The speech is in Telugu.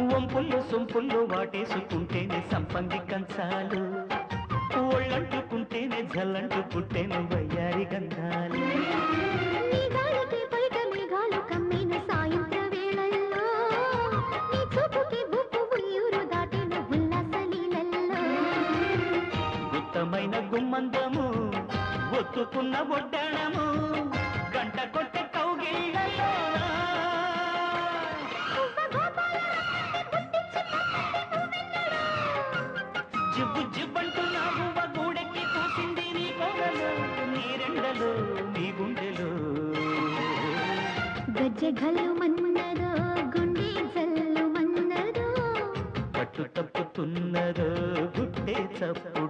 వంపుళ్ళు సొంపుళ్ళు వాటేసుకుంటేనే సంపంగి కంచాలు ఒళ్ళంటుకుంటేనే జల్లంటుకుంటేనే వయ్యారి గంధాలు మేఘాలకి పైట మేఘాలు కమ్మిన సాయంత్ర వేళల్లో నీ చూపుకి బుప్పు ఉయ్యూరు దాటిన ఉల్లాస లీలల్లో గుత్తమైన గుమ్మందము ఒత్తుకున్న ఒడ్డాణము గంట కొట్టే కౌగిళ్ళలో జిబ్బు జిబ్బంటూ నా బువ్వ గూడెక్కి కూసింది నీ కొగలు నీ రెండలు నీ గుండెలు గజ్జె గల్లు మన్నదో గుండె జల్లు మన్నదో పట్టు తప్పుతున్నదో గుడ్డే చప్పుడు